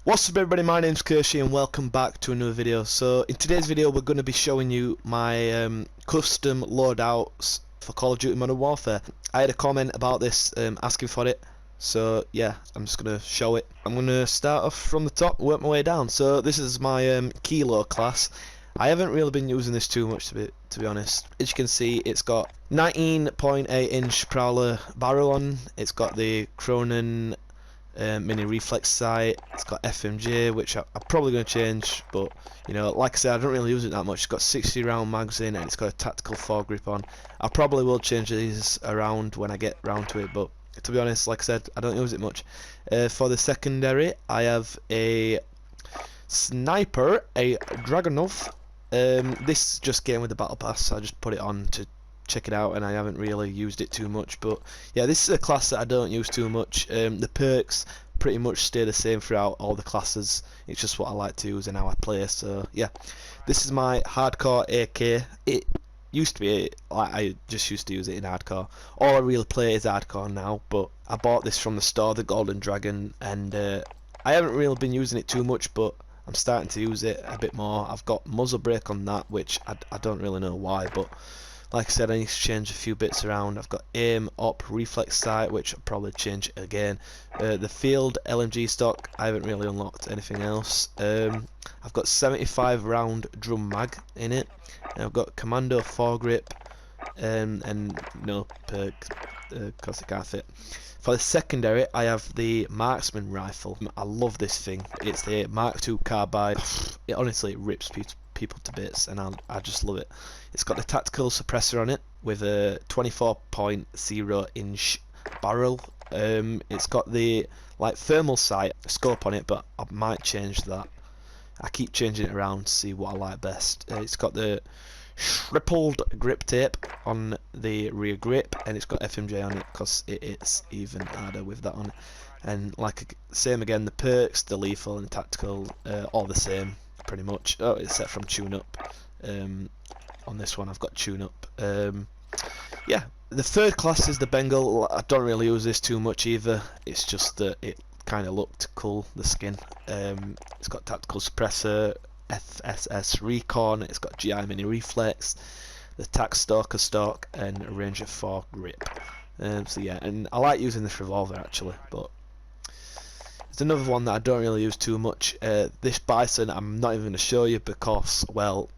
What's up everybody, my name's KershiE and welcome back to another video. So in today's video we're going to be showing you my custom loadouts for Call of Duty Modern Warfare. I had a comment about this asking for it, so yeah, I'm just going to show it. I'm going to start off from the top, work my way down. So this is my Kilo class. I haven't really been using this too much to be honest. As you can see, it's got 19.8-inch Prowler barrel on, it's got the Cronin mini reflex sight, it's got FMJ, which I'm probably going to change, but you know, like I said, I don't really use it that much. It's got 60 round magazine and it's got a tactical foregrip on. I probably will change these around when I get round to it, but to be honest, like I said, I don't use it much. For the secondary, I have a sniper, a Dragunov. This just came with the battle pass, so I just put it on to check it out, and I haven't really used it too much. But yeah, this is a class that I don't use too much. The perks pretty much stay the same throughout all the classes. It's just what I like to use and how I play. So yeah, this is my hardcore AK. It used to be like I just used to use it in hardcore. All I really play is hardcore now, but I bought this from the store, the Golden Dragon, and I haven't really been using it too much, but I'm starting to use it a bit more. I've got muzzle brake on that, which I don't really know why, but like I said, I need to change a few bits around. I've got aim, op, reflex sight, which I'll probably change again. The field LMG stock, I haven't really unlocked anything else. I've got 75 round drum mag in it. And I've got commando foregrip and no perk because it can't fit. For the secondary, I have the marksman rifle. I love this thing. It's the Mark II carbide. It honestly rips people to bits, and I just love it. It's got the tactical suppressor on it with a 24.0-inch barrel. It's got the like thermal sight scope on it, but I might change that. I keep changing it around to see what I like best. It's got the tripled grip tape on the rear grip, and it's got FMJ on it because it's even harder with that on it. And like same again, the perks, the lethal and tactical, all the same pretty much. Oh, except from tune up. On this one I've got tune up. Yeah, the third class is the Bengal. I don't really use this too much either. It's just that it kind of looked cool, the skin. It's got tactical suppressor, FSS recon, it's got GI mini reflex, the tac stalker stock, and a Ranger 4 grip. So yeah, and I like using this revolver actually, but there's another one that I don't really use too much. This Bison I'm not even going to show you because, well,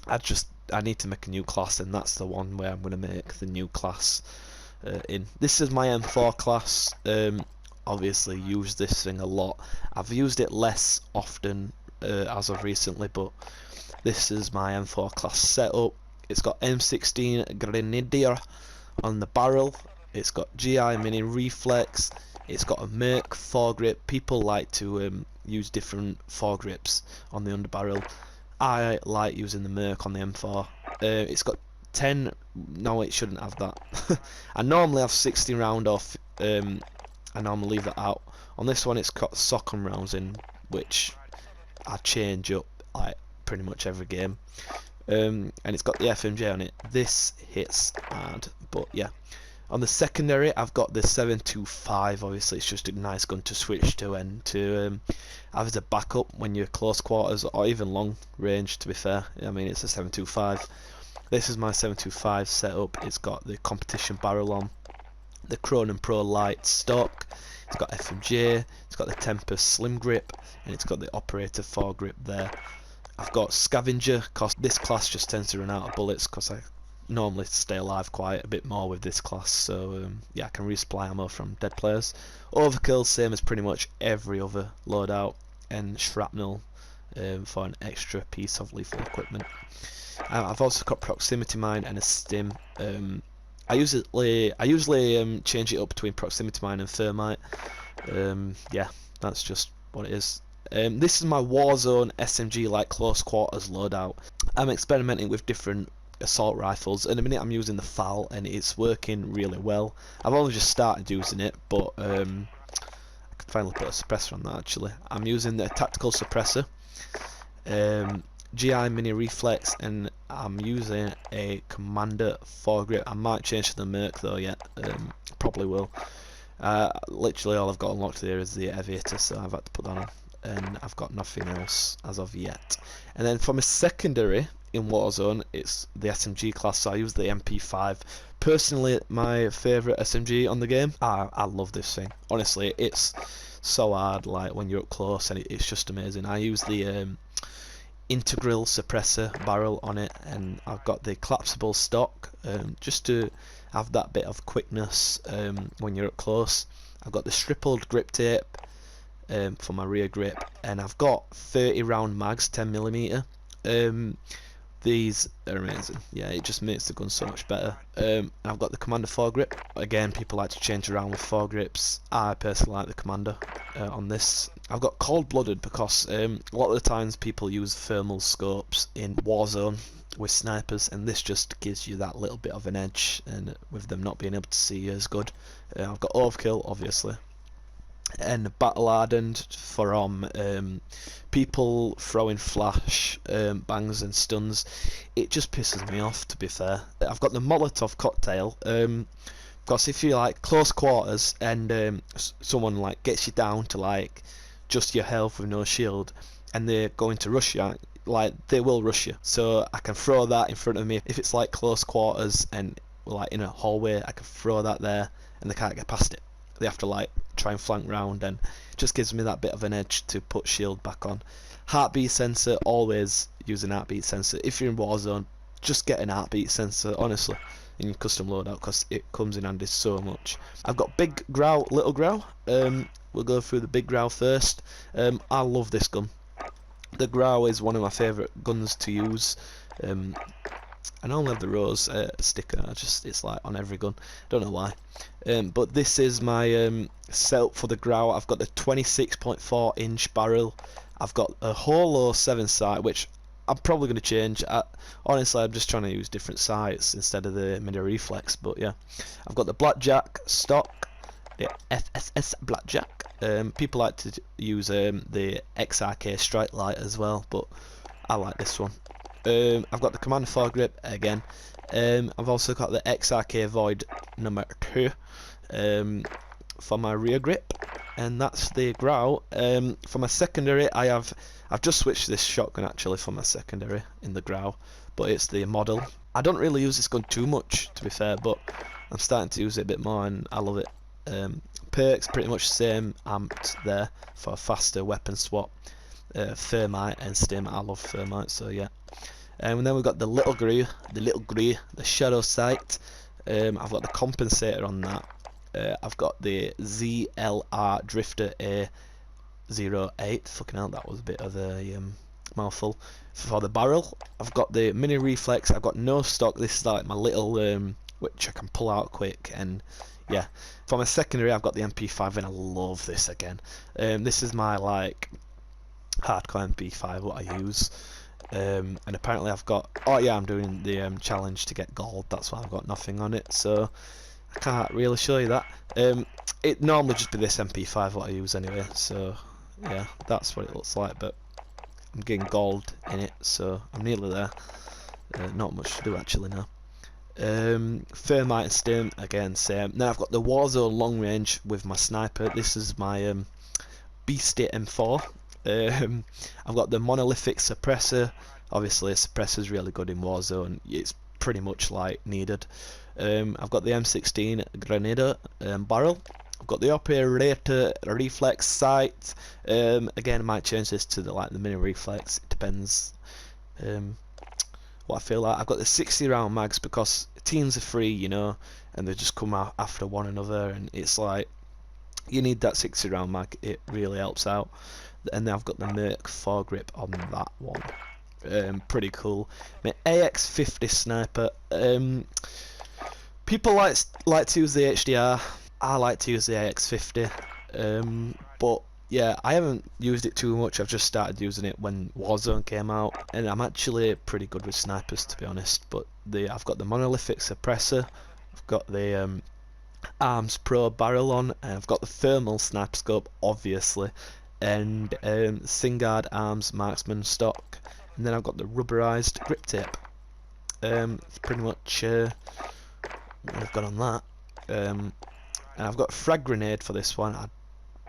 I need to make a new class, and that's the one where I'm going to make the new class in. This is my M4 class. Obviously use this thing a lot. I've used it less often as of recently, but this is my M4 class setup. It's got M16 Grenadier on the barrel. It's got GI mini reflex. It's got a Merc foregrip. People like to use different foregrips on the underbarrel. I like using the Merc on the M4. It's got 10. No, it shouldn't have that. I normally have 60 round off. I normally leave that out. On this one, it's got Socon rounds in, which I change up like pretty much every game. And it's got the FMJ on it. This hits hard, but yeah. On the secondary, I've got the 725. Obviously, it's just a nice gun to switch to and to have as a backup when you're close quarters or even long range. To be fair, I mean it's a 725. This is my 725 setup. It's got the competition barrel on, the Cronin Pro Light stock. It's got FMJ. It's got the Tempest Slim Grip, and it's got the Operator foregrip there. I've got Scavenger because this class just tends to run out of bullets because I normally stay alive quite a bit more with this class, so yeah, I can resupply ammo from dead players. Overkill, same as pretty much every other loadout, and Shrapnel for an extra piece of lethal equipment. I've also got Proximity Mine and a Stim. I usually change it up between Proximity Mine and Thermite. Yeah, that's just what it is. This is my Warzone SMG like close quarters loadout. I'm experimenting with different assault rifles. In a minute I'm using the FAL and it's working really well. I've only just started using it, but I could finally put a suppressor on that actually. I'm using the tactical suppressor, GI mini reflex, and I'm using a Commander foregrip. I might change to the Merc though yet, probably will. Literally all I've got unlocked there is the Aviator, so I've had to put that on. and I've got nothing else as of yet. And then for my secondary in Warzone, it's the SMG class, so I use the MP5. Personally, my favourite SMG on the game. I love this thing. Honestly, it's so hard, like when you're up close, and it's just amazing. I use the integral suppressor barrel on it, and I've got the collapsible stock just to have that bit of quickness when you're up close. I've got the stippled grip tape for my rear grip, and I've got 30 round mags, 10mm. These are amazing. Yeah, it just makes the gun so much better. I've got the Commander foregrip. Again, people like to change around with foregrips. I personally like the Commander on this. I've got cold-blooded because a lot of the times people use thermal scopes in Warzone with snipers, and this just gives you that little bit of an edge, and with them not being able to see you as good. I've got overkill, obviously, and battle hardened from people throwing flash bangs and stuns. It just pisses me off, to be fair. I've got the Molotov cocktail, because if you like close quarters and someone like gets you down to like just your health with no shield, and they're going to rush you, like they will rush you, so I can throw that in front of me. If it's like close quarters and like in a hallway, I can throw that there and they can't get past it. They have to like try and flank round, and it just gives me that bit of an edge to put shield back on. Heartbeat sensor, always use an heartbeat sensor. If you're in Warzone, just get an heartbeat sensor, honestly, in your custom loadout, because it comes in handy so much. I've got big growl, little growl. We'll go through the big growl first. I love this gun. The growl is one of my favourite guns to use. I normally have the rose sticker. It's like on every gun. Don't know why. But this is my setup for the growl. I've got the 26.4-inch barrel. I've got a holo 7 sight, which I'm probably going to change. Honestly, I'm just trying to use different sights instead of the mini reflex. But yeah, I've got the blackjack stock, the FSS blackjack. People like to use the XRK strike light as well, but I like this one. I've got the Commander foregrip again. I've also got the XRK Void number 2 for my rear grip, and that's the growl. For my secondary, I've just switched this shotgun actually for my secondary in the growl, but it's the model. I don't really use this gun too much, to be fair, but I'm starting to use it a bit more, and I love it. Perks pretty much same amped there for a faster weapon swap. Thermite and stim. I love thermite, so yeah. And then we've got the little grey, the shadow sight. I've got the compensator on that. I've got the ZLR Drifter A08. Fucking hell, that was a bit of a mouthful. For the barrel, I've got the mini reflex. I've got no stock. This is like my little which I can pull out quick, and yeah. For my secondary, I've got the MP5, and I love this again. This is my like hardcore MP5 what I use. And apparently I've got, oh yeah, I'm doing the challenge to get gold. That's why I've got nothing on it, so I can't really show you that. It normally just be this MP5 what I use anyway, so yeah, that's what it looks like. But I'm getting gold in it, so I'm nearly there. Not much to do actually now. Thermite and stim again, same. Now I've got the Warzone long range with my sniper. This is my Beastie M4. I've got the monolithic suppressor. Obviously a suppressor is really good in Warzone. It's pretty much like needed. I've got the M16 grenade barrel. I've got the operator reflex sight. Again, I might change this to the mini reflex. It depends what I feel like. I've got the 60 round mags because teams are free, you know, and they just come out after one another, and it's like you need that 60 round mag. It really helps out. And then I've got the Merc foregrip on that one. Pretty cool. My AX50 sniper. People like to use the HDR. I like to use the AX50. But yeah, I haven't used it too much. I've just started using it when Warzone came out, and I'm actually pretty good with snipers, to be honest. But I've got the monolithic suppressor. I've got the Arms Pro barrel on, and I've got the thermal sniper scope, obviously, and Singard Arms Marksman stock, and then I've got the rubberized grip tape. It's pretty much what I've got on that. And I've got a frag grenade for this one. I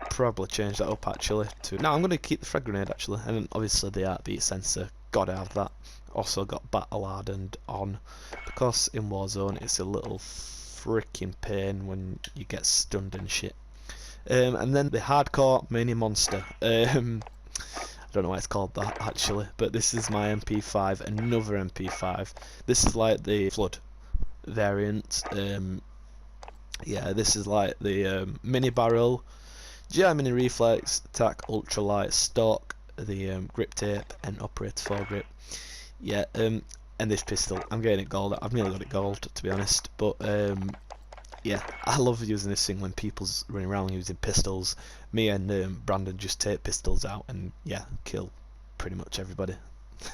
probably change that up actually. No, I'm going to keep the frag grenade actually, and then obviously the heartbeat sensor. Gotta have that. Also got battle hardened on, because in Warzone it's a little freaking pain when you get stunned and shit. And then the hardcore mini monster. I don't know why it's called that actually, but this is my MP5, another MP5. This is like the flood variant. Yeah, this is like the mini barrel, Germany reflex, attack, ultralight, stock, the grip tape, and operator foregrip. Yeah, and this pistol, I'm getting it gold. I've nearly got it gold to be honest, but yeah, I love using this thing when people's running around using pistols. Me and Brandon just take pistols out and yeah, kill pretty much everybody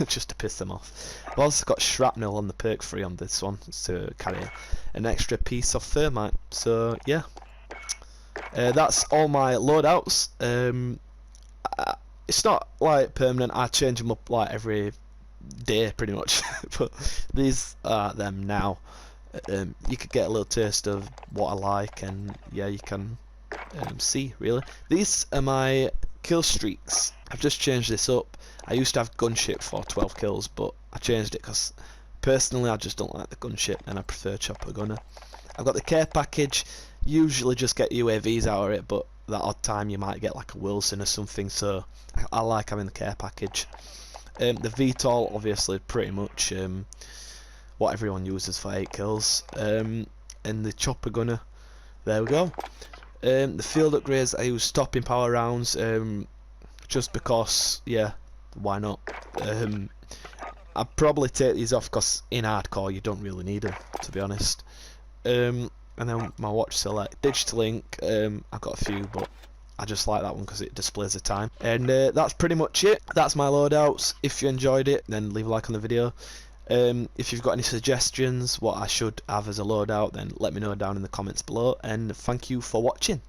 just to piss them off. I've also got shrapnel on the perk free on this one to carry an extra piece of thermite. So yeah, that's all my loadouts. It's not like permanent. I change them up like every day pretty much, but these are them now. You could get a little taste of what I like, and yeah, you can see really. These are my kill streaks. I've just changed this up. I used to have gunship for 12 kills, but I changed it because personally I just don't like the gunship and I prefer chopper gunner. I've got the care package. Usually just get UAVs out of it, but that odd time you might get like a Wilson or something, so I like having the care package. The VTOL obviously pretty much what everyone uses for 8 kills, and the chopper gunner, there we go. The field upgrades, I use stopping power rounds, just because, yeah, why not. I'd probably take these off because in hardcore you don't really need them, to be honest. And then my watch select, digital ink, I've got a few, but I just like that one because it displays the time. And that's pretty much it. That's my loadouts. If you enjoyed it, then leave a like on the video. If you've got any suggestions what I should have as a loadout, then let me know down in the comments below, and thank you for watching.